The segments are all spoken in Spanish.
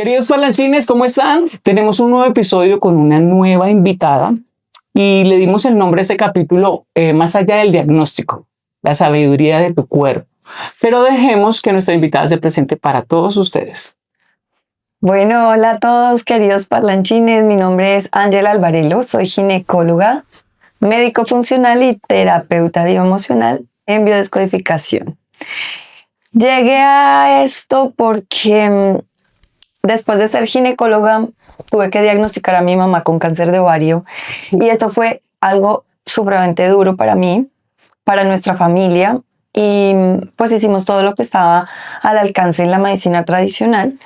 Queridos parlanchines, ¿cómo están? Tenemos un nuevo episodio con una nueva invitada y le dimos el nombre a ese capítulo Más allá del diagnóstico, la sabiduría de tu cuerpo. Pero dejemos que nuestra invitada se presente para todos ustedes. Bueno, hola a todos queridos parlanchines, mi nombre es Ángela Alvarelo, soy ginecóloga, médico funcional y terapeuta bioemocional en biodescodificación. Llegué a esto porque después de ser ginecóloga tuve que diagnosticar a mi mamá con cáncer de ovario y esto fue algo supremamente duro para mí, para nuestra familia. Y pues hicimos todo lo que estaba al alcance en la medicina tradicional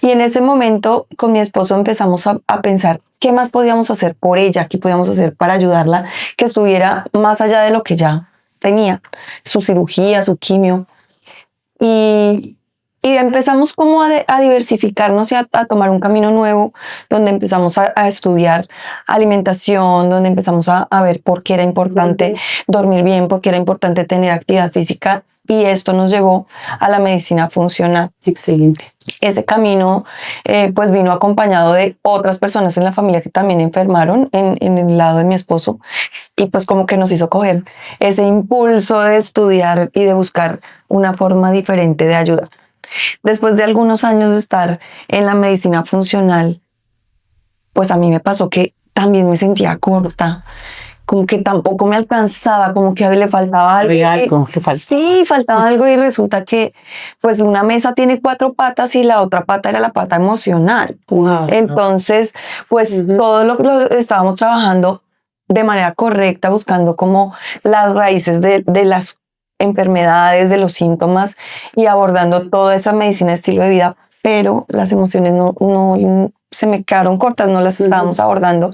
y en ese momento con mi esposo empezamos a pensar qué más podíamos hacer por ella, qué podíamos hacer para ayudarla, que estuviera más allá de lo que ya tenía, su cirugía, su quimio. Y empezamos como a diversificarnos y a tomar un camino nuevo donde empezamos a estudiar alimentación, donde empezamos a ver por qué era importante dormir bien, por qué era importante tener actividad física y esto nos llevó a la medicina funcional. Excelente. Ese camino pues vino acompañado de otras personas en la familia que también enfermaron en el lado de mi esposo y pues como que nos hizo coger ese impulso de estudiar y de buscar una forma diferente de ayudar. Después de algunos años de estar en la medicina funcional, pues a mí me pasó que también me sentía corta, como que tampoco me alcanzaba, como que a mí le faltaba algo. Sí, faltaba algo y resulta que pues una mesa tiene 4 patas y la otra pata era la pata emocional. Wow. Entonces, pues todo lo estábamos trabajando de manera correcta, buscando como las raíces de las enfermedades, de los síntomas y abordando toda esa medicina de estilo de vida, pero las emociones no se me quedaron cortas, no las estábamos abordando.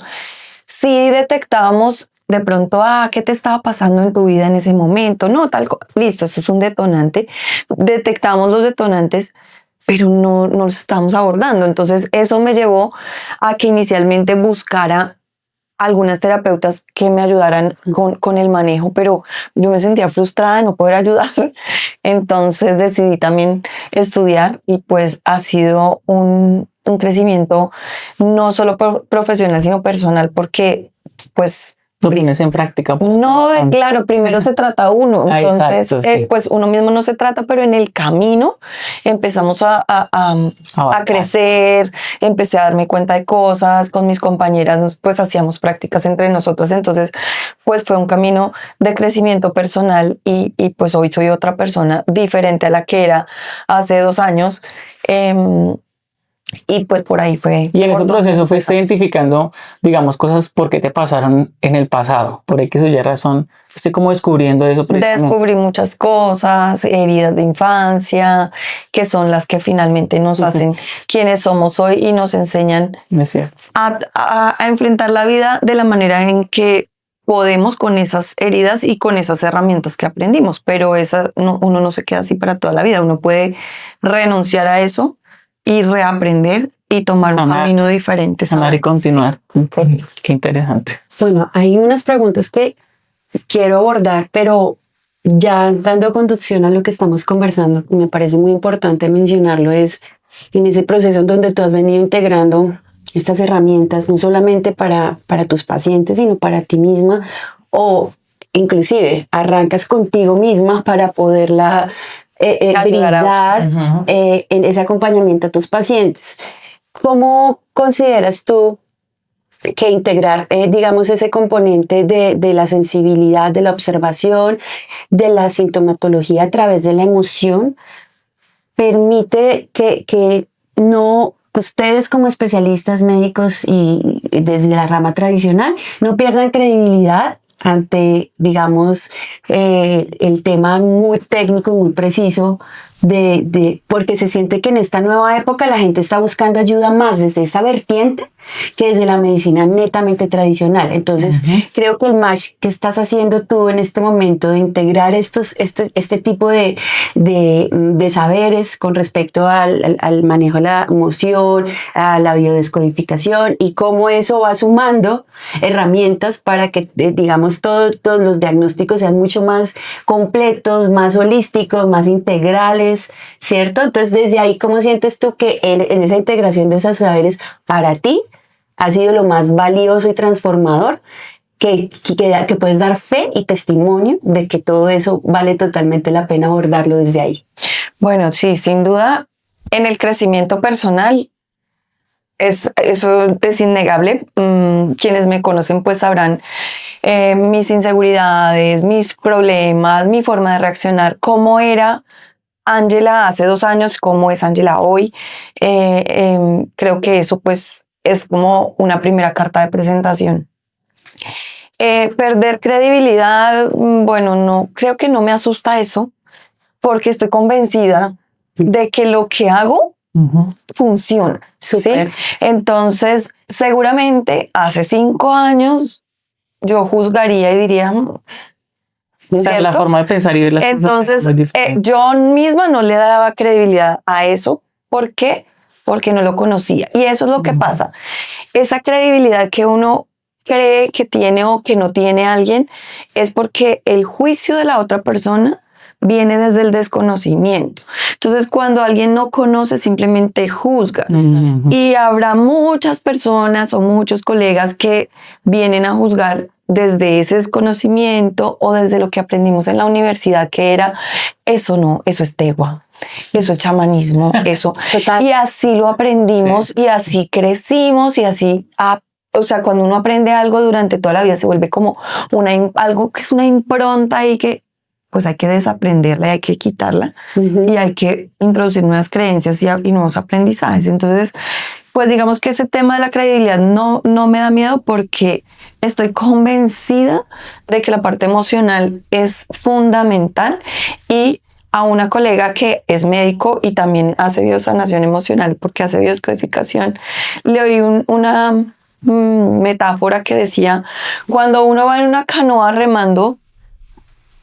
Sí detectábamos de pronto, ¿qué te estaba pasando en tu vida en ese momento? No, listo, eso es un detonante. Detectamos los detonantes, pero no los estábamos abordando. Entonces eso me llevó a que inicialmente buscara algunas terapeutas que me ayudaran con el manejo, pero yo me sentía frustrada de no poder ayudar. Entonces decidí también estudiar y pues ha sido un crecimiento no solo profesional, sino personal, porque pues Lo tienes en práctica. No, claro, primero se trata uno, entonces exacto, sí. pues uno mismo no se trata, pero en el camino empezamos a crecer, empecé a darme cuenta de cosas, con mis compañeras pues hacíamos prácticas entre nosotros, entonces pues fue un camino de crecimiento personal y pues hoy soy otra persona diferente a la que era hace 2 años. Y pues por ahí fue. Y en ese proceso fuiste identificando, digamos, cosas por qué te pasaron en el pasado, por X o Y razón. Fuiste como descubriendo eso. Descubrí muchas cosas, heridas de infancia, que son las que finalmente nos hacen quienes somos hoy y nos enseñan a enfrentar la vida de la manera en que podemos con esas heridas y con esas herramientas que aprendimos. Pero uno no se queda así para toda la vida. Uno puede renunciar a eso y reaprender y tomar un camino diferente. Sanar y continuar. Qué interesante. Bueno, hay unas preguntas que quiero abordar, pero ya dando conducción a lo que estamos conversando, me parece muy importante mencionarlo, es en ese proceso en donde tú has venido integrando estas herramientas, no solamente para tus pacientes, sino para ti misma, o inclusive arrancas contigo misma para poderla brindar en ese acompañamiento a tus pacientes. ¿Cómo consideras tú que integrar, digamos, ese componente de la sensibilidad, de la observación, de la sintomatología a través de la emoción, permite que no ustedes como especialistas médicos y desde la rama tradicional no pierdan credibilidad ante, digamos, el tema muy técnico, muy preciso, porque se siente que en esta nueva época la gente está buscando ayuda más desde esa vertiente que desde la medicina netamente tradicional. Entonces, creo que el match que estás haciendo tú en este momento de integrar este tipo de saberes con respecto al manejo de la emoción, a la biodescodificación y cómo eso va sumando herramientas para que, digamos, todos los diagnósticos sean mucho más completos, más holísticos, más integrales, saberes, ¿cierto? Entonces, desde ahí, ¿cómo sientes tú que en esa integración de esos saberes para ti ha sido lo más valioso y transformador? Que puedes dar fe y testimonio de que todo eso vale totalmente la pena abordarlo desde ahí. Bueno, sí, sin duda, en el crecimiento personal, eso es innegable. Quienes me conocen pues sabrán mis inseguridades, mis problemas, mi forma de reaccionar, cómo era Ángela hace 2 años, cómo es Ángela hoy. Creo que eso pues es como una primera carta de presentación. Perder credibilidad, bueno, no, creo que no me asusta eso, porque estoy convencida de que lo que hago funciona. Súper. ¿Sí? Entonces, seguramente hace 5 años yo juzgaría y diría, O sea, ¿cierto? la forma de pensar y ver las Entonces, cosas es diferente. yo misma no le daba credibilidad a eso. ¿Por qué? Porque no lo conocía. Y eso es lo que pasa. Esa credibilidad que uno cree que tiene o que no tiene alguien es porque el juicio de la otra persona viene desde el desconocimiento. Entonces, cuando alguien no conoce, simplemente juzga. Y habrá muchas personas o muchos colegas que vienen a juzgar desde ese desconocimiento o desde lo que aprendimos en la universidad, que era, eso no, eso es tegua, eso es chamanismo, eso. Total. Y así lo aprendimos y así crecimos y así... O sea, cuando uno aprende algo durante toda la vida se vuelve como algo que es una impronta y que pues hay que desaprenderla y hay que quitarla y hay que introducir nuevas creencias y nuevos aprendizajes. Entonces, pues digamos que ese tema de la credibilidad no me da miedo porque estoy convencida de que la parte emocional es fundamental. Y a una colega que es médico y también hace biosanación emocional porque hace biodescodificación, le oí una metáfora que decía, cuando uno va en una canoa remando,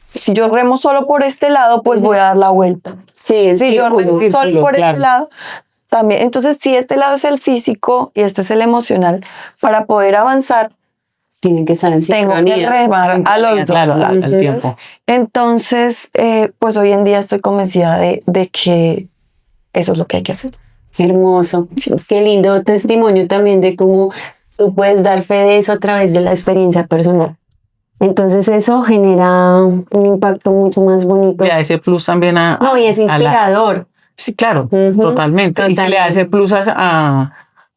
si yo remo solo por este lado, pues voy a dar la vuelta. Sí, Si yo remo solo por claro. este lado, también. Entonces, si este lado es el físico y este es el emocional, para poder avanzar, tienen que estar en tengo que sincronía. remar a los dos Claro, lados. al tiempo. Entonces, pues hoy en día estoy convencida de que eso es lo que hay que hacer. Hermoso. Qué lindo testimonio también de cómo tú puedes dar fe de eso a través de la experiencia personal. Entonces eso genera un impacto mucho más bonito. Le da ese plus también a... No, y es a la- inspirador. Sí, claro, Ujú, totalmente. Y que le totalmente. da ese plus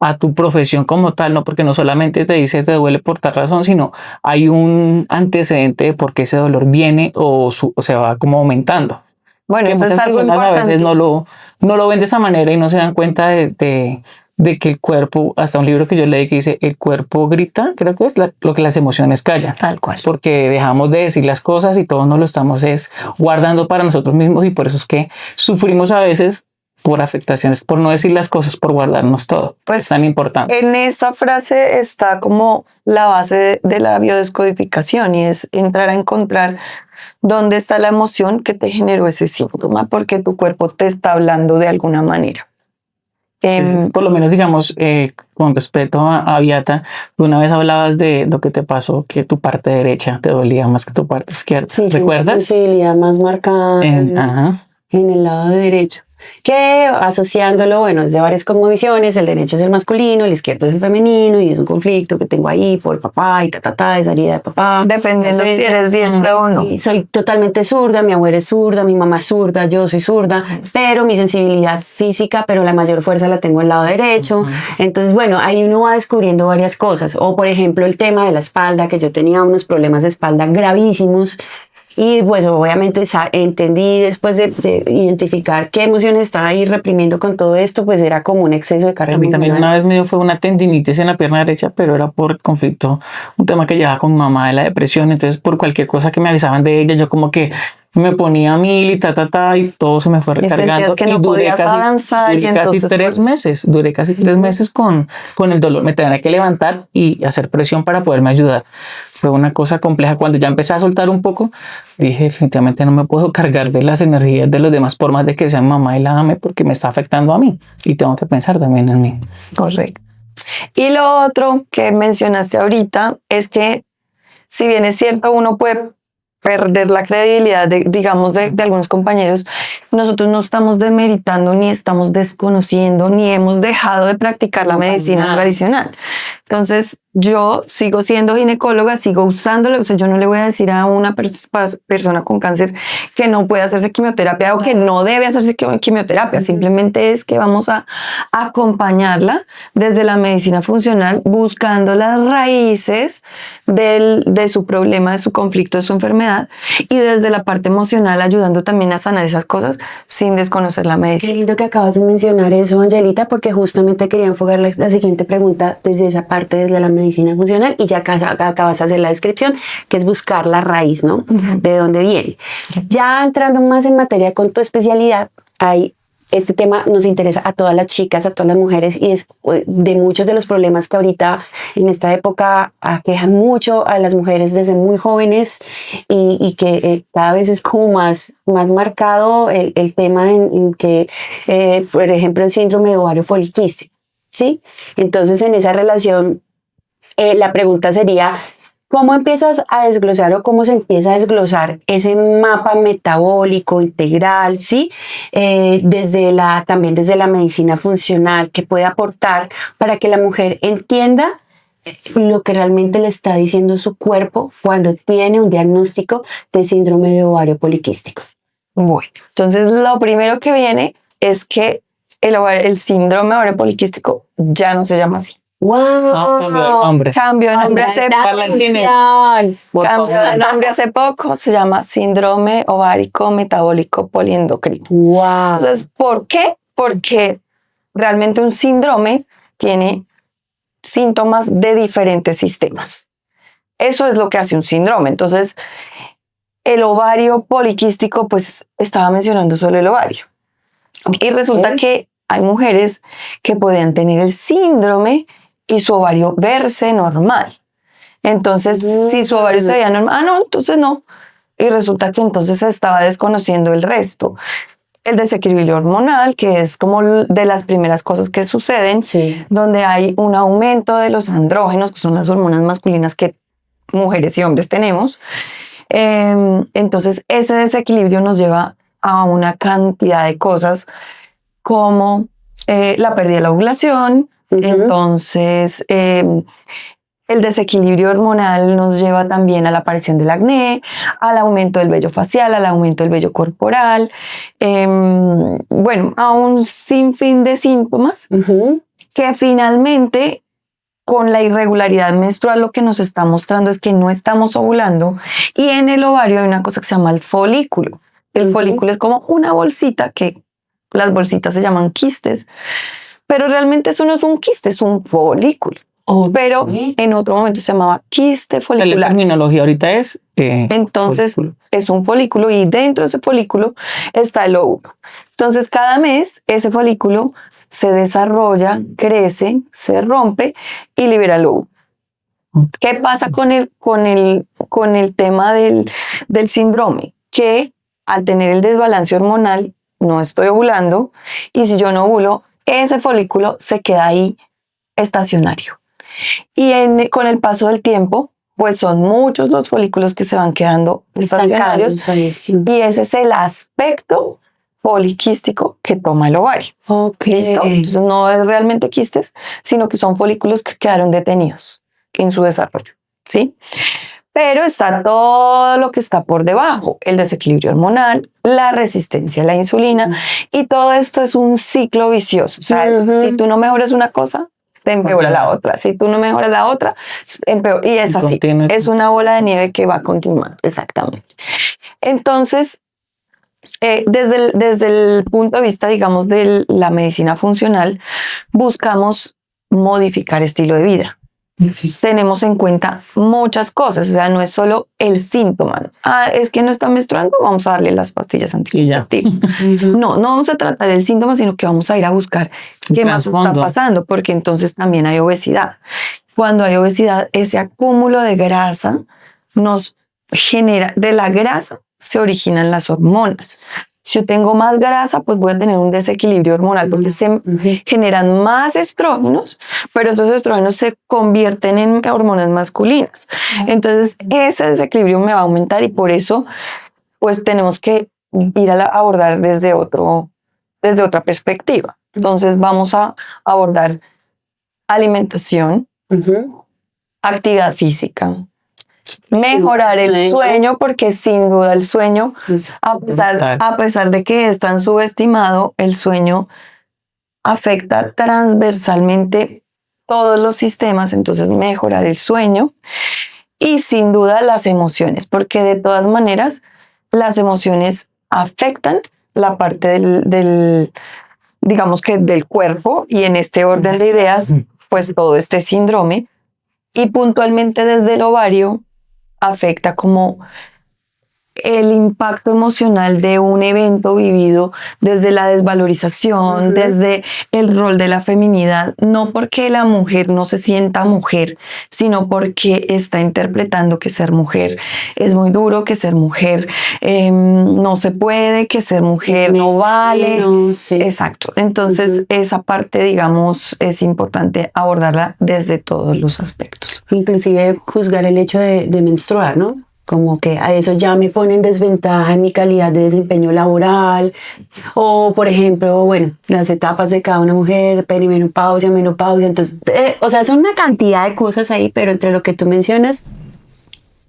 a tu profesión como tal, ¿no? Porque no solamente te dice te duele por tal razón, sino hay un antecedente de por qué ese dolor viene o se va como aumentando. Bueno, Que eso es muchas algo personas a importante. veces no lo ven de esa manera y no se dan cuenta de que el cuerpo, hasta un libro que yo leí que dice, el cuerpo grita, creo que es lo que las emociones callan. Tal cual. Porque dejamos de decir las cosas y todos nos lo estamos guardando para nosotros mismos y por eso es que sufrimos a veces por afectaciones, por no decir las cosas, por guardarnos todo. Pues, es tan importante. En esa frase está como la base de la biodescodificación y es entrar a encontrar dónde está la emoción que te generó ese síntoma, porque tu cuerpo te está hablando de alguna manera. Por lo menos, digamos, con respeto a Beata, tú una vez hablabas de lo que te pasó, que tu parte derecha te dolía más que tu parte izquierda. Sí, ¿Recuerdas? sensibilidad más marcada Ajá. en el lado derecho. Que asociándolo, bueno, es de varias cosmovisiones, el derecho es el masculino, el izquierdo es el femenino y es un conflicto que tengo ahí por papá y esa herida de papá. Dependiendo Entonces, si eres diestra o no. sí, soy totalmente zurda, mi abuela es zurda, mi mamá es zurda, yo soy zurda, pero mi sensibilidad física, pero la mayor fuerza la tengo al lado derecho. Entonces, bueno, ahí uno va descubriendo varias cosas. O, por ejemplo, el tema de la espalda, que yo tenía unos problemas de espalda gravísimos. Y pues obviamente entendí después de identificar qué emociones estaba ahí reprimiendo con todo esto, pues era como un exceso de carga A mí también emocional. una vez me dio fue una tendinitis en la pierna derecha, pero era por conflicto, un tema que llevaba con mi mamá de la depresión. Entonces, por cualquier cosa que me avisaban de ella, yo como que me ponía 1000 y todo se me fue recargando. sentías que no podías avanzar y duré casi entonces, 3 pues, meses, duré casi 3 meses con el dolor. Me tenía que levantar y hacer presión para poderme ayudar. Fue una cosa compleja. Cuando ya empecé a soltar un poco, dije, definitivamente no me puedo cargar de las energías de los demás, por más de que sean mamá y la ame, porque me está afectando a mí y tengo que pensar también en mí. Correcto. Y lo otro que mencionaste ahorita es que, si bien es cierto, uno puede perder la credibilidad digamos, de algunos compañeros, nosotros no estamos demeritando, ni estamos desconociendo, ni hemos dejado de practicar la medicina tradicional. Entonces, yo sigo siendo ginecóloga, sigo usándolo. O sea, yo no le voy a decir a una persona con cáncer que no puede hacerse quimioterapia o que no debe hacerse quimioterapia. Simplemente es que vamos a acompañarla desde la medicina funcional, buscando las raíces de su problema, de su conflicto, de su enfermedad, y desde la parte emocional ayudando también a sanar esas cosas sin desconocer la Qué medicina. lindo que acabas de mencionar eso, Angelita, porque justamente quería enfocar la siguiente pregunta desde esa parte, desde la medicina funcional, y ya acabas de hacer la descripción, que es buscar la raíz, ¿no? De dónde viene. Ya entrando más en materia con tu especialidad, este tema nos interesa a todas las chicas, a todas las mujeres, y es de muchos de los problemas que ahorita en esta época aquejan mucho a las mujeres desde muy jóvenes, y que cada vez es como más marcado el tema en que, por ejemplo, el síndrome de ovario poliquístico, ¿sí? Entonces, en esa relación, la pregunta sería, ¿cómo empiezas a desglosar o cómo se empieza a desglosar ese mapa metabólico integral, ¿sí? También desde la medicina funcional, que puede aportar para que la mujer entienda lo que realmente le está diciendo su cuerpo cuando tiene un diagnóstico de síndrome de ovario poliquístico? Bueno, entonces lo primero que viene es que el síndrome de ovario poliquístico ya no se llama así. ¡Wow! Cambió de nombre hace poco, se llama síndrome ovárico metabólico poliendocrino. ¡Wow! Entonces, ¿por qué? Porque realmente un síndrome tiene síntomas de diferentes sistemas. Eso es lo que hace un síndrome. Entonces, el ovario poliquístico, pues estaba mencionando solo el ovario. Y resulta que hay mujeres que podían tener el síndrome y su ovario verse normal. Entonces, si su ovario se veía normal, no, entonces no. Y resulta que entonces se estaba desconociendo el resto. El desequilibrio hormonal, que es como de las primeras cosas que suceden, donde hay un aumento de los andrógenos, que son las hormonas masculinas que mujeres y hombres tenemos. Entonces, ese desequilibrio nos lleva a una cantidad de cosas como la pérdida de la ovulación. Entonces, el desequilibrio hormonal nos lleva también a la aparición del acné, al aumento del vello facial, al aumento del vello corporal, bueno, a un sinfín de síntomas que finalmente, con la irregularidad menstrual, lo que nos está mostrando es que no estamos ovulando, y en el ovario hay una cosa que se llama el folículo. El folículo es como una bolsita, que las bolsitas se llaman quistes, pero realmente eso no es un quiste, es un folículo. Pero en otro momento se llamaba quiste folicular. La terminología ahorita es... Entonces, folículo. Es un folículo, y dentro de ese folículo está el óvulo. Entonces, cada mes ese folículo se desarrolla, crece, se rompe y libera el óvulo. ¿Qué pasa con el tema del síndrome? Que al tener el desbalance hormonal, no estoy ovulando, y si yo no ovulo, ese folículo se queda ahí estacionario. Y con el paso del tiempo, pues son muchos los folículos que se van quedando estacionarios, y ese es el aspecto poliquístico que toma el ovario. ¿Listo? Entonces no es realmente quistes, sino que son folículos que quedaron detenidos en su desarrollo, ¿sí? Pero está todo lo que está por debajo: el desequilibrio hormonal, la resistencia a la insulina, y todo esto es un ciclo vicioso. O sea, si tú no mejoras una cosa, te empeora la otra. Si tú no mejoras la otra, empeora. Y es así. Es una bola de nieve que va continuando. Exactamente. Entonces, desde el punto de vista, digamos, de la medicina funcional, buscamos modificar estilo de vida. Tenemos en cuenta muchas cosas. O sea, no es solo el síntoma. Es que no está menstruando, vamos a darle las pastillas anticonceptivas. No vamos a tratar el síntoma, sino que vamos a ir a buscar qué más está pasando, porque entonces también hay obesidad. Cuando hay obesidad, ese acúmulo de grasa nos genera, de la grasa se originan las hormonas. Si yo tengo más grasa, pues voy a tener un desequilibrio hormonal porque se generan más estrógenos, pero esos estrógenos se convierten en hormonas masculinas. Entonces, ese desequilibrio me va a aumentar y por eso, pues tenemos que ir a abordar desde otra perspectiva. Entonces, vamos a abordar alimentación, actividad física, mejorar el sueño, porque sin duda el sueño, a pesar de que es tan subestimado, el sueño afecta transversalmente todos los sistemas. Entonces, mejorar el sueño y sin duda las emociones, porque de todas maneras las emociones afectan la parte del digamos que del cuerpo, y en este orden de ideas, pues todo este síndrome, y puntualmente desde el ovario afecta como el impacto emocional de un evento vivido desde la desvalorización, desde el rol de la feminidad, no porque la mujer no se sienta mujer, sino porque está interpretando que ser mujer es muy duro, que ser mujer no se puede, que ser mujer no vale. No, sí. Exacto. Entonces, esa parte, digamos, es importante abordarla desde todos los aspectos. Inclusive juzgar el hecho de menstruar, ¿no? Como que a eso ya me pone en desventaja en mi calidad de desempeño laboral, o por ejemplo, bueno, las etapas de cada una mujer, perimenopausia, menopausia, entonces, o sea, son una cantidad de cosas ahí, pero entre lo que tú mencionas,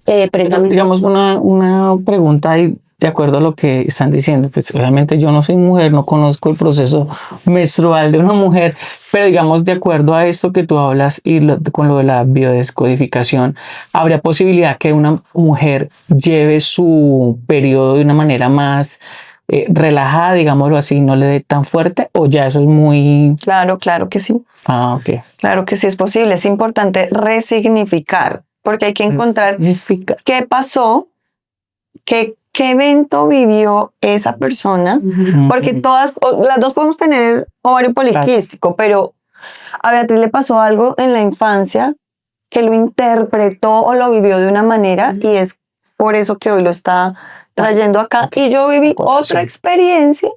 digamos una pregunta ahí, de acuerdo a lo que están diciendo, pues obviamente yo no soy mujer, no conozco el proceso menstrual de una mujer, pero digamos de acuerdo a esto que tú hablas y con lo de la biodescodificación, ¿habría posibilidad que una mujer lleve su periodo de una manera más relajada, digámoslo así, no le dé tan fuerte, o ya eso es muy... Claro que sí. Ok. Claro que sí es posible. Es importante resignificar, porque hay que encontrar qué pasó, qué evento vivió esa persona, porque las dos podemos tener ovario poliquístico, pero a Beatriz le pasó algo en la infancia que lo interpretó o lo vivió de una manera, y es por eso que hoy lo está trayendo acá. Y yo viví otra experiencia,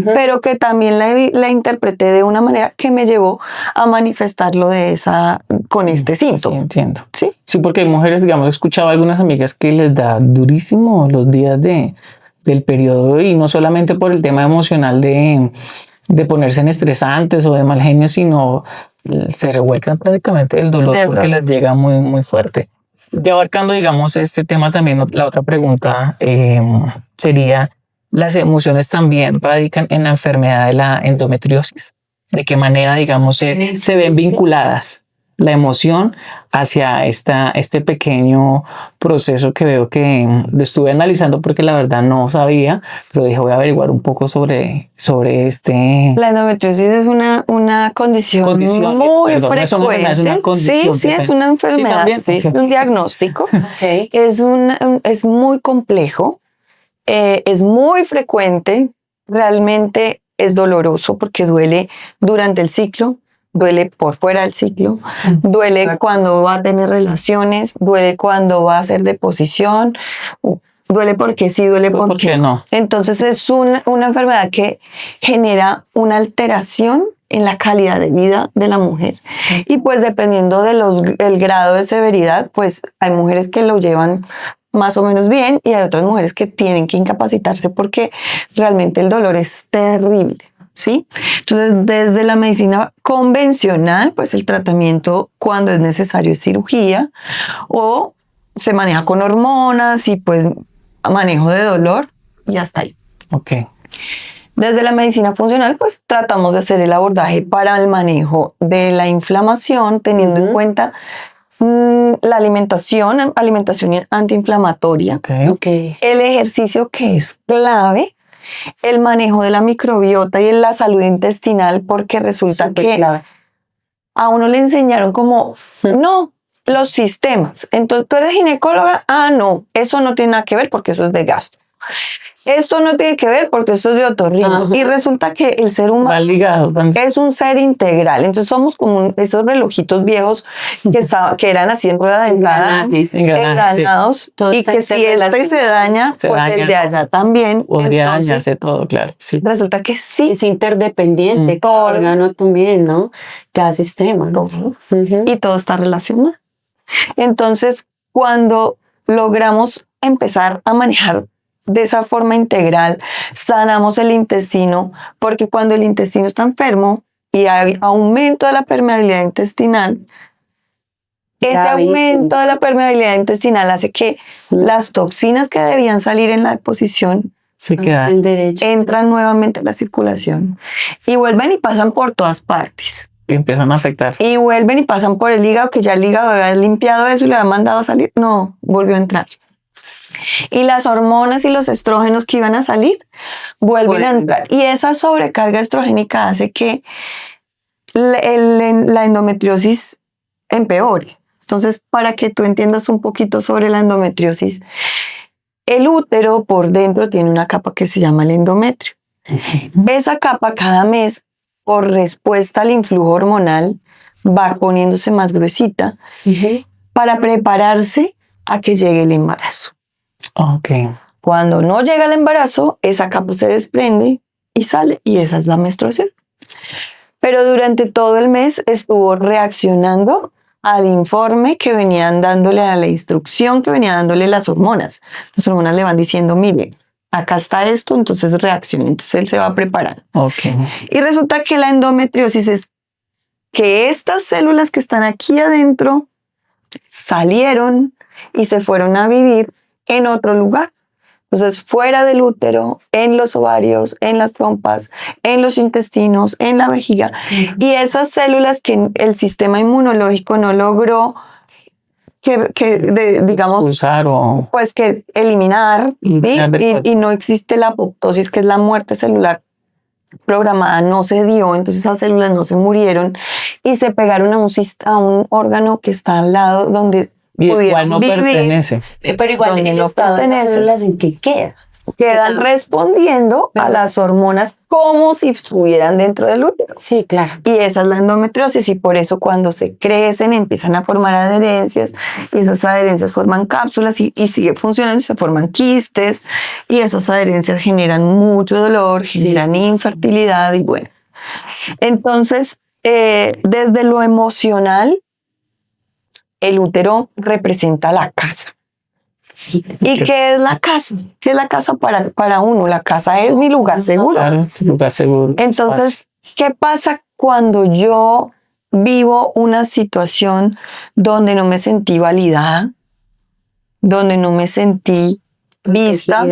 pero que también la interpreté de una manera que me llevó a manifestarlo con este síntoma. Sí, entiendo. ¿Sí? Sí, porque hay mujeres, digamos, he escuchado a algunas amigas que les da durísimo los días del periodo, y no solamente por el tema emocional de ponerse en estresantes o de mal genio, sino se revuelcan prácticamente el dolor porque les llega muy, muy fuerte. Ya abarcando, digamos, este tema también, la otra pregunta sería, ¿las emociones también radican en la enfermedad de la endometriosis? ¿De qué manera, digamos, se ven vinculadas la emoción hacia este pequeño proceso que veo que lo estuve analizando porque la verdad no sabía, pero dije voy a averiguar un poco sobre este... La endometriosis es una condición muy frecuente. Es una condición, sí, es una enfermedad, sí, es un diagnóstico. Okay. Es muy complejo, es muy frecuente, realmente es doloroso porque duele durante el ciclo, duele por fuera del ciclo, duele cuando va a tener relaciones, duele cuando va a hacer deposición, duele porque sí, duele porque no. Entonces es una enfermedad que genera una alteración en la calidad de vida de la mujer. Y pues dependiendo del grado de severidad, pues hay mujeres que lo llevan más o menos bien y hay otras mujeres que tienen que incapacitarse porque realmente el dolor es terrible. ¿Sí? Entonces, desde la medicina convencional, pues el tratamiento cuando es necesario es cirugía, o se maneja con hormonas y pues manejo de dolor y hasta ahí. Ok. Desde la medicina funcional, pues tratamos de hacer el abordaje para el manejo de la inflamación, teniendo en cuenta la alimentación antiinflamatoria, el ejercicio, que es clave, el manejo de la microbiota y la salud intestinal, porque resulta que a uno le enseñaron como, no, los sistemas. Entonces, ¿tú eres ginecóloga? Ah, no, eso no tiene nada que ver porque eso es de gasto. Esto no tiene que ver porque esto es de otorrino. Ajá. Y resulta que el ser Va humano ligado también. es un ser integral. Entonces somos como esos relojitos viejos que eran así en rueda dentada, Engranaje, sí. engranados, Todo y está que si este interrelacionado. se daña, Se pues daña, el de allá también. Podría Entonces, dañarse todo, claro. Sí. resulta que sí. Es interdependiente, Mm. cada órgano también, ¿no? Cada sistema, ¿no? Todo. Ujú. Y todo está relacionado. Entonces, cuando logramos empezar a manejar de esa forma integral, sanamos el intestino, porque cuando el intestino está enfermo y hay aumento de la permeabilidad intestinal, ese Gravísimo. aumento de la permeabilidad intestinal hace que las toxinas que debían salir en la deposición Se queda. El derecho. entran nuevamente en la circulación y vuelven y pasan por todas partes. Y empiezan a afectar. Y vuelven y pasan por el hígado, que ya el hígado había limpiado eso y le había mandado a salir. No, volvió a entrar. Y las hormonas y los estrógenos que iban a salir vuelven a entrar. Y esa sobrecarga estrogénica hace que la endometriosis empeore. Entonces, para que tú entiendas un poquito sobre la endometriosis, el útero por dentro tiene una capa que se llama el endometrio. Esa capa cada mes, por respuesta al influjo hormonal, va poniéndose más gruesita Ujú. para prepararse a que llegue el embarazo. Ok. Cuando no llega el embarazo, esa capa se desprende y sale, y esa es la menstruación. Pero durante todo el mes estuvo reaccionando al informe que venían dándole, a la instrucción que venían dándole las hormonas. Las hormonas le van diciendo, mire, acá está esto, entonces reacciona. Entonces él se va preparando. Ok. Y resulta que la endometriosis es que estas células que están aquí adentro salieron y se fueron a vivir en otro lugar. Entonces, fuera del útero, en los ovarios, en las trompas, en los intestinos, en la vejiga. Y esas células que el sistema inmunológico no logró digamos, Expulsar o. pues que eliminar, ¿sí? Eliminar del cuerpo. Y no existe la apoptosis, que es la muerte celular programada, no se dio, entonces esas células no se murieron y se pegaron a un órgano que está al lado donde Y el pudieron cual no vivir. pertenece. Pero igual Donde el no estado de esas pertenece. células en que queda. Quedan respondiendo a las hormonas como si estuvieran dentro del útero. Sí, claro. Y esa es la endometriosis, y por eso cuando se crecen empiezan a formar adherencias, y esas adherencias forman cápsulas y sigue funcionando y se forman quistes, y esas adherencias generan mucho dolor, generan infertilidad y bueno. Entonces, desde lo emocional, el útero representa la casa. Sí. ¿Y qué es la casa? ¿Qué es la casa para uno? La casa es mi lugar seguro. Claro, es un lugar seguro. Entonces, ¿qué pasa cuando yo vivo una situación donde no me sentí validada, donde no me sentí vista,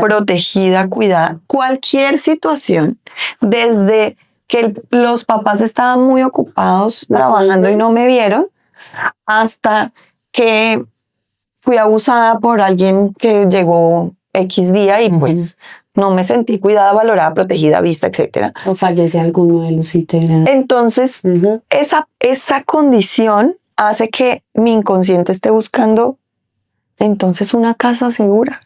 protegida, cuidada? Cualquier situación, desde que los papás estaban muy ocupados trabajando y no me vieron, hasta que fui abusada por alguien que llegó X día y pues no me sentí cuidada, valorada, protegida, vista, etc. O fallece alguno de los integrantes. Entonces, esa condición hace que mi inconsciente esté buscando entonces una casa segura.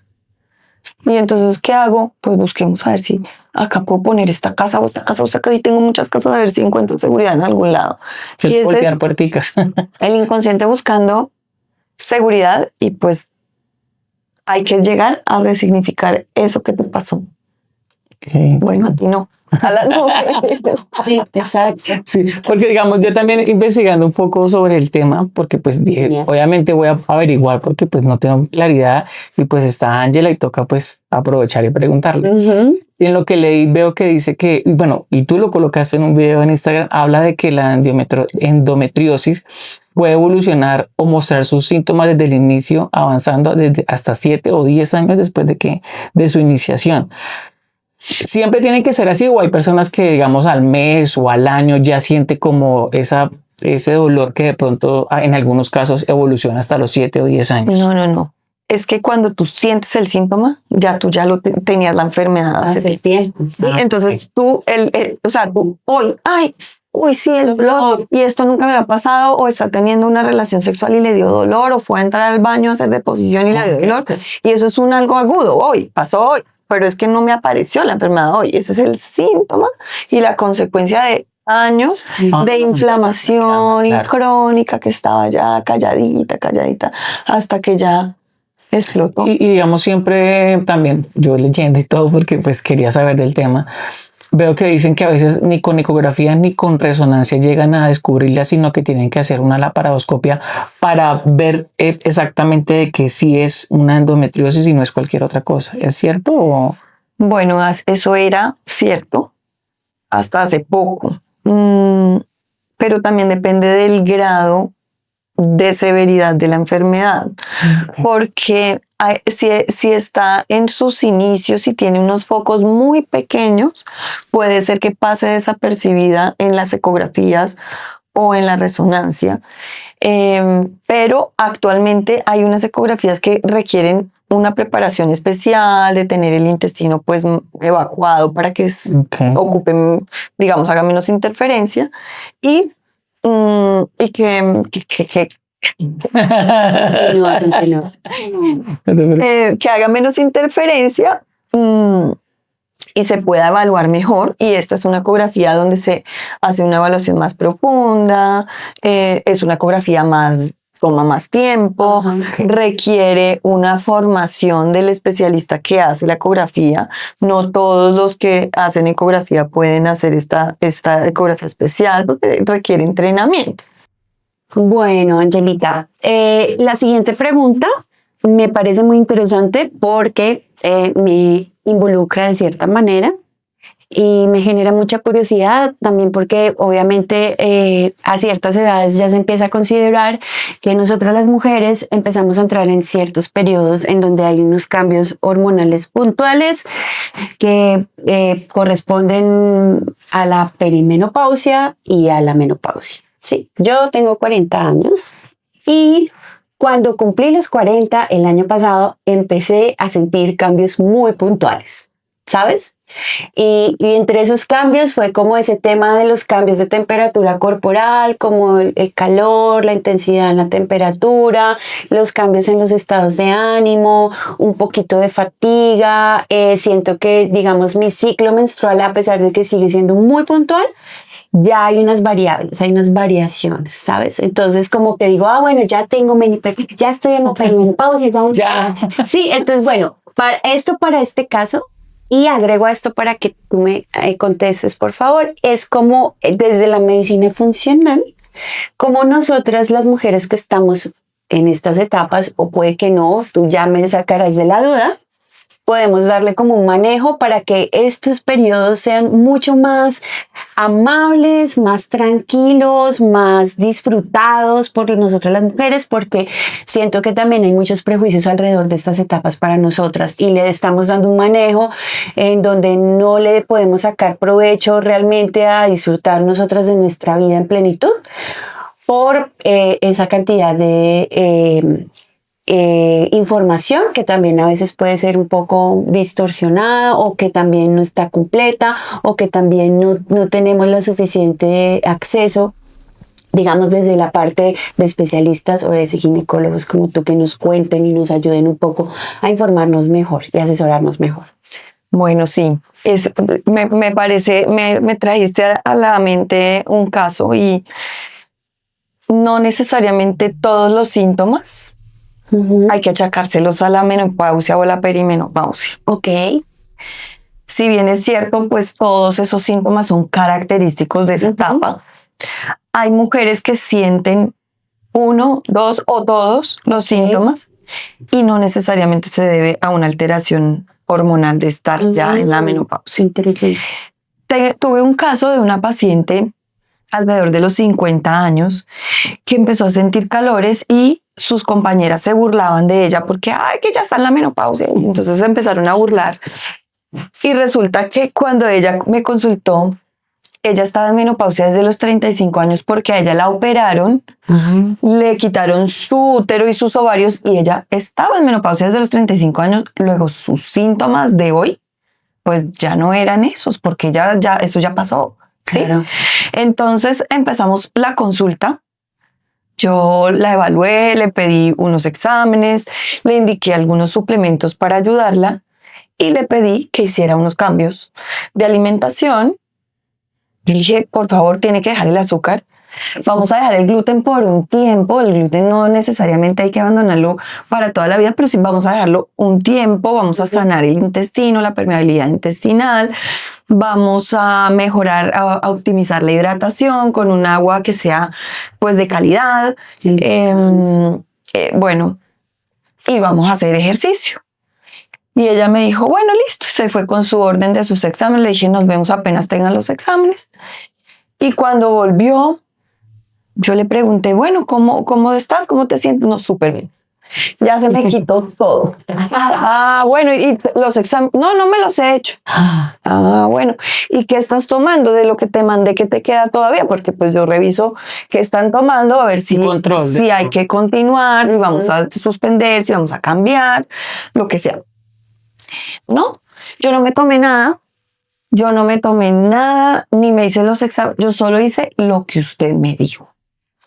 Y entonces, ¿qué hago? Pues busquemos a ver si acá puedo poner esta casa o esta casa o esta casa, y tengo muchas casas, a ver si encuentro seguridad en algún lado. Y ese Voltear es puerticas. el inconsciente buscando seguridad, y pues hay que llegar a resignificar eso que te pasó. Okay. Bueno, a ti no. Ojalá no. Sí, exacto. Sí, porque digamos, yo también investigando un poco sobre el tema, porque pues dije, Bien. obviamente voy a averiguar porque pues no tengo claridad, y pues está Ángela y toca pues aprovechar y preguntarle. Y en lo que leí veo que dice que, y bueno, y tú lo colocaste en un video en Instagram, habla de que la endometriosis puede evolucionar o mostrar sus síntomas desde el inicio, avanzando desde hasta 7 o 10 años después de su iniciación. ¿Siempre tiene que ser así, o hay personas que digamos al mes o al año ya siente como ese dolor que de pronto en algunos casos evoluciona hasta los 7 o 10 años? No. Es que cuando tú sientes el síntoma, tú ya lo tenías la enfermedad Hace tiempo. ¿sí? Entonces tú, hoy uy, sí, el dolor, y esto nunca me ha pasado, o está teniendo una relación sexual y le dio dolor, o fue a entrar al baño a hacer deposición y le dio dolor, y eso es un algo agudo, hoy, pasó hoy, pero es que no me apareció la enfermedad hoy, ese es el síntoma y la consecuencia de años de inflamación crónica que estaba ya calladita, hasta que ya explotó. Y digamos siempre también, yo leyendo y todo porque pues quería saber del tema, veo que dicen que a veces ni con ecografía ni con resonancia llegan a descubrirla, sino que tienen que hacer una laparoscopia para ver exactamente de que sí es una endometriosis y no es cualquier otra cosa. ¿Es cierto? ¿O? Bueno, eso era cierto hasta hace poco, pero también depende del grado de severidad de la enfermedad, porque si está en sus inicios, si tiene unos focos muy pequeños, puede ser que pase desapercibida en las ecografías o en la resonancia, pero actualmente hay unas ecografías que requieren una preparación especial de tener el intestino pues evacuado para que ocupen, digamos, haga menos interferencia y que que haga menos interferencia y se pueda evaluar mejor. Y esta es una ecografía donde se hace una evaluación más profunda, es una ecografía toma más tiempo, requiere una formación del especialista que hace la ecografía. No todos los que hacen ecografía pueden hacer esta ecografía especial porque requiere entrenamiento. Bueno, Angelita, la siguiente pregunta me parece muy interesante porque me involucra de cierta manera y me genera mucha curiosidad también porque obviamente a ciertas edades ya se empieza a considerar que nosotras las mujeres empezamos a entrar en ciertos periodos en donde hay unos cambios hormonales puntuales que corresponden a la perimenopausia y a la menopausia. Sí, yo tengo 40 años y cuando cumplí los 40 el año pasado empecé a sentir cambios muy puntuales, ¿sabes? Y entre esos cambios fue como ese tema de los cambios de temperatura corporal, como el calor, la intensidad en la temperatura, los cambios en los estados de ánimo, un poquito de fatiga. Siento que, digamos, mi ciclo menstrual, a pesar de que sigue siendo muy puntual, ya hay unas variables, hay unas variaciones, ¿sabes? Entonces como que digo, bueno, ya tengo ya estoy en la perimenopausia, ya. Sí, entonces bueno, para este caso, y agrego a esto para que tú me contestes, por favor, es como desde la medicina funcional, como nosotras las mujeres que estamos en estas etapas, o puede que no, tú ya me sacarás de la duda, podemos darle como un manejo para que estos periodos sean mucho más amables, más tranquilos, más disfrutados por nosotras las mujeres, porque siento que también hay muchos prejuicios alrededor de estas etapas para nosotras y le estamos dando un manejo en donde no le podemos sacar provecho realmente a disfrutar nosotras de nuestra vida en plenitud por esa cantidad de información que también a veces puede ser un poco distorsionada o que también no está completa o que también no tenemos la suficiente acceso, digamos, desde la parte de especialistas o de ginecólogos como tú, que nos cuenten y nos ayuden un poco a informarnos mejor y asesorarnos mejor. Bueno, sí, me parece, me trajiste a la mente un caso y no necesariamente todos los síntomas hay que achacárselos a la menopausia o a la perimenopausia. Ok. Si bien es cierto, pues todos esos síntomas son característicos de esa etapa. Hay mujeres que sienten uno, dos o todos los síntomas y no necesariamente se debe a una alteración hormonal de estar ya en la menopausia. Interesante. Tuve un caso de una paciente alrededor de los 50 años que empezó a sentir calores y sus compañeras se burlaban de ella porque, que ya está en la menopausia. Y entonces se empezaron a burlar. Y resulta que cuando ella me consultó, ella estaba en menopausia desde los 35 años porque a ella la operaron, le quitaron su útero y sus ovarios y ella estaba en menopausia desde los 35 años. Luego sus síntomas de hoy, pues ya no eran esos porque eso ya pasó. ¿sí? Claro. Entonces empezamos la consulta. Yo la evalué, le pedí unos exámenes, le indiqué algunos suplementos para ayudarla y le pedí que hiciera unos cambios de alimentación. Le dije, por favor, tiene que dejar el azúcar. Vamos a dejar el gluten por un tiempo. El gluten no necesariamente hay que abandonarlo para toda la vida, pero sí vamos a dejarlo un tiempo. Vamos a sanar el intestino, la permeabilidad intestinal. Vamos a mejorar, a optimizar la hidratación con un agua que sea pues de calidad. Bueno, y vamos a hacer ejercicio. Y ella me dijo, bueno, listo. Se fue con su orden de sus exámenes. Le dije, nos vemos apenas tengan los exámenes. Y cuando volvió, yo le pregunté, bueno, ¿cómo estás? ¿Cómo te sientes? No, súper bien. Ya se me quitó todo. Bueno, y los exámenes, no me los he hecho. Bueno, ¿y qué estás tomando de lo que te mandé que te queda todavía? Porque pues yo reviso qué están tomando a ver si hay que continuar, si vamos a suspender, si vamos a cambiar, lo que sea. No, yo no me tomé nada. Ni me hice los exámenes. Yo solo hice lo que usted me dijo.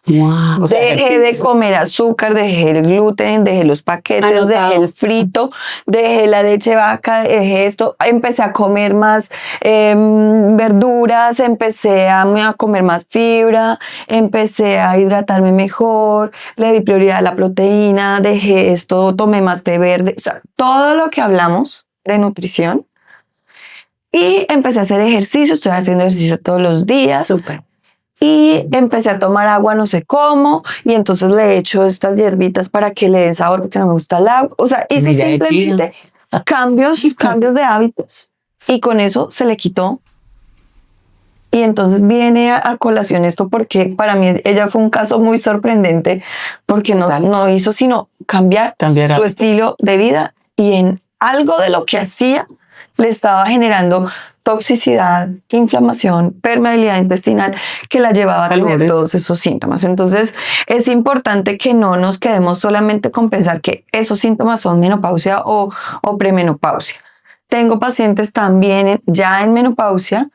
Wow. Dejé de comer azúcar, dejé el gluten, dejé los paquetes, dejé el frito, dejé la leche de vaca, dejé esto. Empecé a comer más verduras, empecé a comer más fibra, empecé a hidratarme mejor, le di prioridad a la proteína, dejé esto, tomé más té verde. O sea, todo lo que hablamos de nutrición. Y empecé a hacer ejercicio, estoy haciendo ejercicio todos los días. Súper. Y empecé a tomar agua no sé cómo, y entonces le echo estas hierbitas para que le den sabor porque no me gusta el agua. O sea, hice simplemente cambios de hábitos y con eso se le quitó. Y entonces viene a colación esto porque para mí ella fue un caso muy sorprendente porque no hizo sino cambiar su estilo de vida y en algo de lo que hacía le estaba generando toxicidad, inflamación, permeabilidad intestinal que la llevaba a tener todos esos síntomas. Entonces es importante que no nos quedemos solamente con pensar que esos síntomas son menopausia o premenopausia. Tengo pacientes también ya en menopausia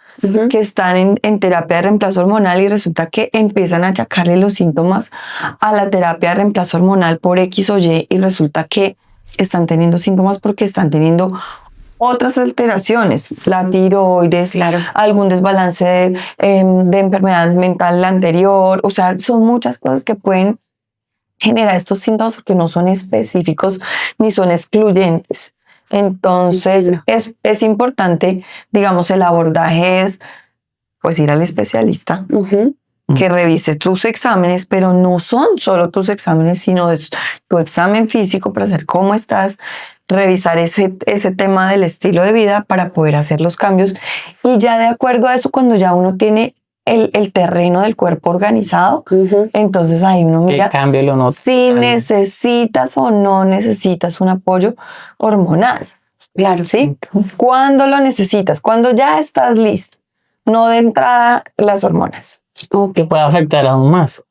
que están en terapia de reemplazo hormonal y resulta que empiezan a achacarle los síntomas a la terapia de reemplazo hormonal por X o Y y resulta que están teniendo síntomas porque están teniendo otras alteraciones, la tiroides, algún desbalance de enfermedad mental anterior, o sea, son muchas cosas que pueden generar estos síntomas porque no son específicos ni son excluyentes. Entonces, es importante, digamos, el abordaje es pues ir al especialista, que revise tus exámenes, pero no son solo tus exámenes, sino es tu examen físico para saber cómo estás, revisar ese tema del estilo de vida para poder hacer los cambios y ya de acuerdo a eso, cuando ya uno tiene el terreno del cuerpo organizado, entonces ahí uno mira si necesitas o no necesitas un apoyo hormonal. Claro. ¿Sí? ¿Cuándo lo necesitas? Cuando ya estás listo, no de entrada las hormonas. Que puede afectar aún más.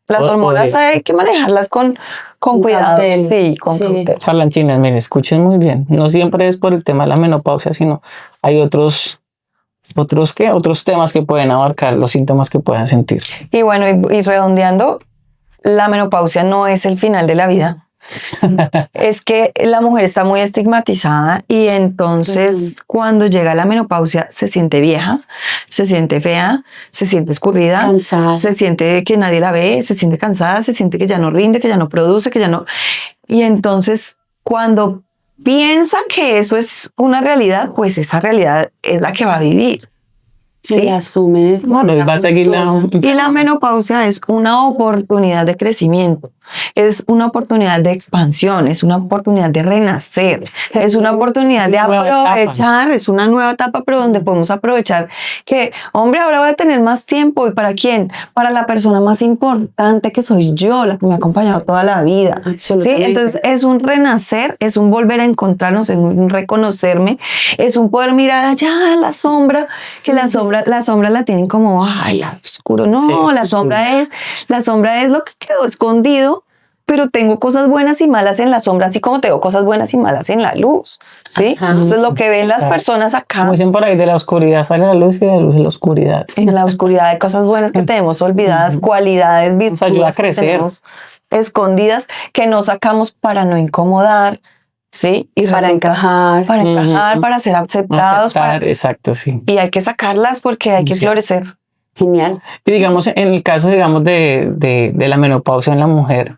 Las hormonas hay que manejarlas con cuidado. Sí, con cautela. Parlanchines, miren, escuchen muy bien. No siempre es por el tema de la menopausia, sino hay otros temas que pueden abarcar los síntomas que pueden sentir. Y bueno, y redondeando, la menopausia no es el final de la vida. Es que la mujer está muy estigmatizada y entonces cuando llega la menopausia se siente vieja, se siente fea, se siente escurrida, cansada. Se siente que nadie la ve, se siente cansada, se siente que ya no rinde, que ya no produce, que ya no... Y entonces cuando piensa que eso es una realidad, pues esa realidad es la que va a vivir. Sí, asume. Va a seguir y la menopausia es una oportunidad de crecimiento, es una oportunidad de expansión, es una oportunidad de renacer, es una oportunidad de aprovechar, es una nueva etapa, pero donde podemos aprovechar que, hombre, ahora voy a tener más tiempo. ¿Y para quién? Para la persona más importante que soy yo, la que me ha acompañado toda la vida. ¿Sí? Entonces es un renacer, es un volver a encontrarnos, es un reconocerme, es un poder mirar allá la sombra, que la sombra la tienen como, ay, la oscuro. No, sí, la sombra es lo que quedó escondido pero tengo cosas buenas y malas en la sombra, así como tengo cosas buenas y malas en la luz, ¿sí? Ajá. Entonces lo que ven las personas acá, Como dicen por ahí, de la oscuridad sale la luz y de la luz de la oscuridad. en la oscuridad hay cosas buenas que tenemos olvidadas, cualidades, Nos ayuda a virtudes que crecer. tenemos escondidas que no sacamos para no incomodar, ¿sí? Y Para encajar. para encajar, para ser aceptados, Aceptar, exacto, sí. y hay que sacarlas porque hay que Sí. florecer. Genial. Y digamos, en el caso, digamos, de la menopausia en la mujer,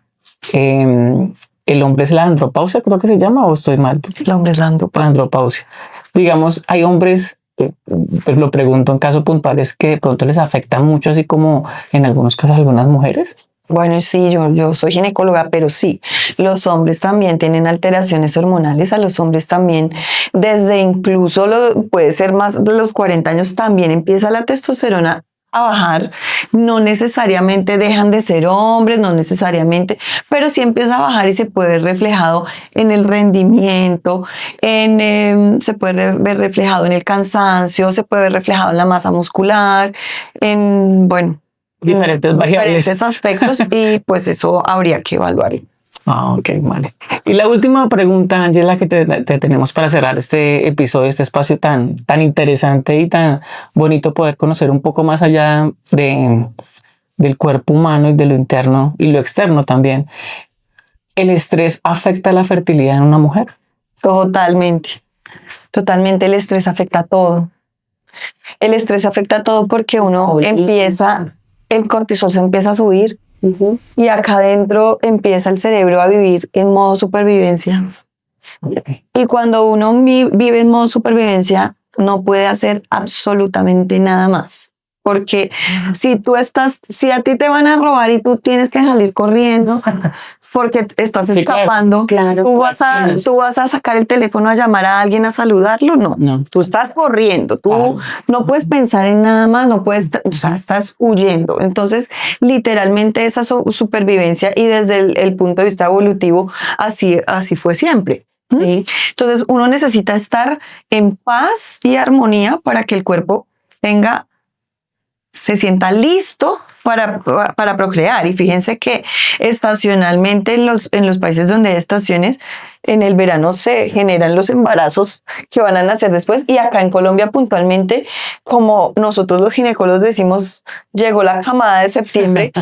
el hombre es la andropausia, creo que se llama, o estoy mal. El hombre es la andropausia. La andropausia. Digamos, hay hombres, pues lo pregunto en casos puntuales, que de pronto les afecta mucho, así como en algunos casos a algunas mujeres. Bueno, sí, yo soy ginecóloga, pero sí, los hombres también tienen alteraciones hormonales, a los hombres también, desde incluso puede ser más de los 40 años, también empieza la testosterona a bajar, no necesariamente dejan de ser hombres, no necesariamente, pero sí empieza a bajar y se puede ver reflejado en el rendimiento, se puede ver reflejado en el cansancio, se puede ver reflejado en la masa muscular, bueno, Diferentes variables. diferentes aspectos y pues eso habría que evaluar. Ah, ok, vale. Y la última pregunta, Ángela, que te tenemos para cerrar este episodio, este espacio tan interesante y tan bonito, poder conocer un poco más allá del cuerpo humano y de lo interno y lo externo también. ¿El estrés afecta la fertilidad en una mujer? Totalmente, totalmente el estrés afecta a todo. El estrés afecta a todo porque uno el cortisol se empieza a subir. Ujú. Y acá adentro empieza el cerebro a vivir en modo supervivencia. Y cuando uno vive en modo supervivencia, no puede hacer absolutamente nada más. Porque si a ti te van a robar y tú tienes que salir corriendo porque estás Sí, escapando, claro. tú vas a sacar el teléfono a llamar a alguien a saludarlo, no. No. Tú estás corriendo, tú no puedes pensar en nada más, no puedes, o sea, estás huyendo. Entonces, literalmente esa supervivencia y desde el punto de vista evolutivo, así fue siempre. Sí. Entonces, uno necesita estar en paz y armonía para que el cuerpo se sienta listo para procrear. Y fíjense que estacionalmente en los países donde hay estaciones, en el verano se generan los embarazos que van a nacer después. Y acá en Colombia puntualmente, como nosotros los ginecólogos decimos, llegó la camada de septiembre,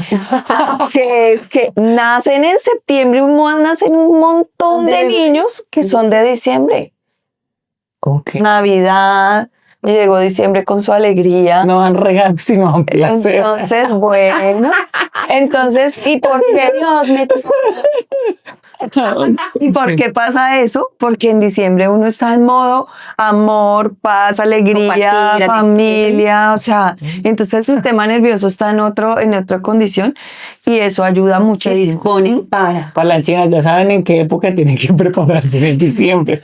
que es que nacen en septiembre, nacen un montón de niños que son de diciembre. Ok. Navidad, llegó diciembre con su alegría. No dan regalos, sino dan placer. Entonces, bueno, ¿y por qué ¿Y por qué pasa eso? Porque en diciembre uno está en modo amor, paz, alegría, Compartir, familia, o sea, entonces el sistema nervioso está en otra condición y eso ayuda Se muchísimo. disponen para. Parlanchinas, ya saben en qué época tienen que prepararse en diciembre.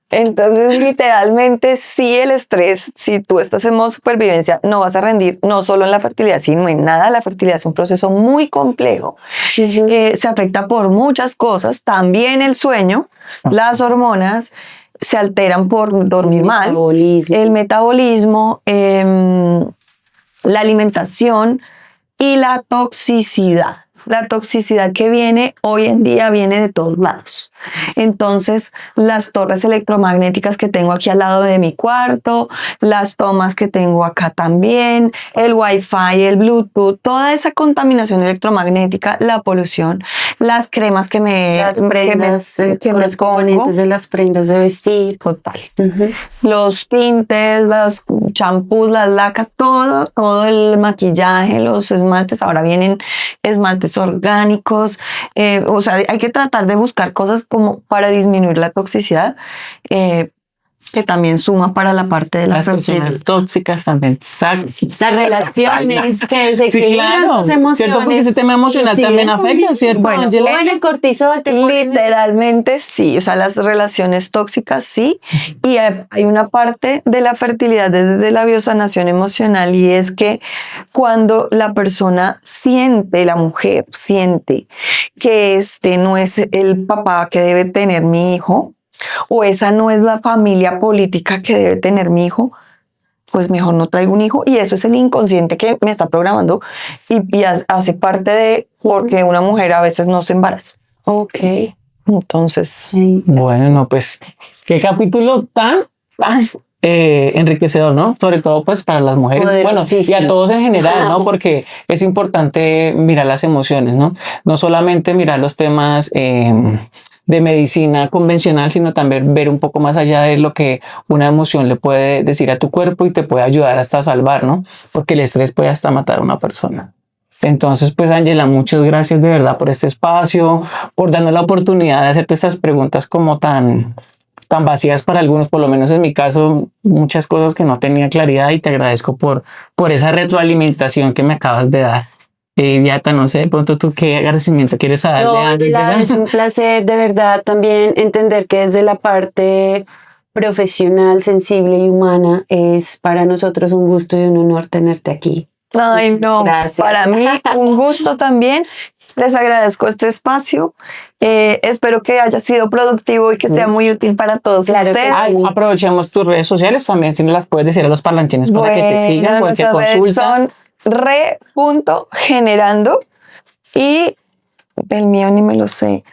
Entonces, literalmente, sí, el estrés, si tú estás en modo supervivencia, no vas a rendir, no solo en la fertilidad, sino en nada. La fertilidad es un proceso muy complejo. Se afecta por muchas cosas, también el sueño, las hormonas se alteran por dormir mal, el metabolismo, la alimentación y la toxicidad. La toxicidad que viene hoy en día viene de todos lados. Entonces, las torres electromagnéticas que tengo aquí al lado de mi cuarto, las tomas que tengo acá también, el Wi-Fi, el Bluetooth, toda esa contaminación electromagnética, la polución, las cremas que Las prendas, que me los pongo. componentes de las prendas de vestir. Total. Ujú. Los tintes, los champús, las lacas, todo el maquillaje, los esmaltes. Ahora vienen esmaltes orgánicos. O sea, hay que tratar de buscar cosas como para disminuir la toxicidad, que también suma para la parte de la Las fertilidad. personas tóxicas también. Las relaciones que Sí, desequilibran claro. tus emociones. Cierto, porque ese tema emocional Sí, también afecta, ¿cierto? Bueno, Ángela? Suben el cortisol, te ponen- Literalmente sí, o sea, las relaciones tóxicas sí, y hay una parte de la fertilidad desde la biosanación emocional y es que cuando la persona la mujer siente que este no es el papá que debe tener mi hijo o esa no es la familia política que debe tener mi hijo, pues mejor no traigo un hijo. Y eso es el inconsciente que me está programando y hace parte de por qué una mujer a veces no se embaraza. Ok. Entonces, Bueno, no, pues qué capítulo tan enriquecedor, ¿no? Sobre todo pues para las mujeres, bueno, y Poderosísimo. a todos en general, ¿no? Porque es importante mirar las emociones, ¿no? No solamente mirar los temas de medicina convencional, sino también ver un poco más allá de lo que una emoción le puede decir a tu cuerpo y te puede ayudar hasta a salvar, ¿no? Porque el estrés puede hasta matar a una persona. Entonces, pues Ángela, muchas gracias de verdad por este espacio, por darnos la oportunidad de hacerte estas preguntas como tan vacías para algunos, por lo menos en mi caso, muchas cosas que no tenía claridad, y te agradezco por esa retroalimentación que me acabas de dar. Beata, no sé, de pronto tú qué agradecimiento quieres darle No, a Ángela, es un placer de verdad también entender que desde la parte profesional, sensible y humana es para nosotros un gusto y un honor tenerte aquí. ay, Muchas no, gracias. para mí un gusto también. Les agradezco este espacio. Espero que haya sido productivo y que sea muy útil para todos Claro que ustedes. sí. Aprovechemos tus redes sociales también, si no las puedes decir a los parlanchines para que te sigan, cualquier nuestras redes consulta. son re.generando y el mío ni me lo sé.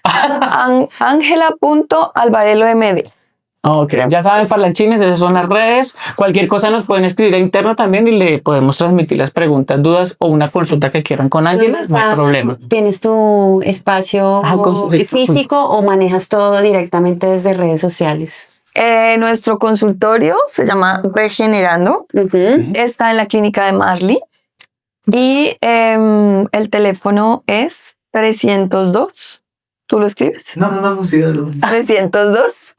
Ángela.alvarelomd. Ok, ya saben, parlanchines, esas son las redes. Cualquier cosa nos pueden escribir a interno también y le podemos transmitir las preguntas, dudas o una consulta que quieran con Ángela, no hay problema. ¿Tienes tu espacio físico o manejas todo directamente desde redes sociales? Nuestro consultorio se llama Regenerando. Está en la clínica de Marley y el teléfono es 302. ¿Tú lo escribes? No, considero. 302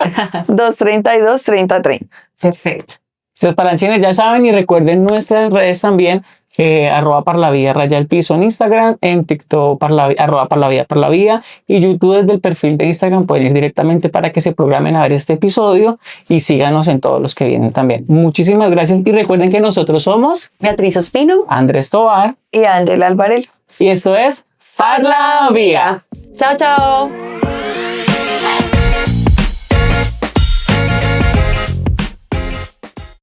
232 3030. Perfecto. Entonces, parlanchines, ya saben, y recuerden nuestras redes también, @parlavía _, en Instagram, en TikTok @parlavía, y YouTube desde el perfil de Instagram pueden ir directamente para que se programen a ver este episodio y síganos en todos los que vienen también. Muchísimas gracias y recuerden que nosotros somos Beatriz Ospino Andrés Tovar Y Ángela Alvarelo. y esto es Parlavía. Chao, chao.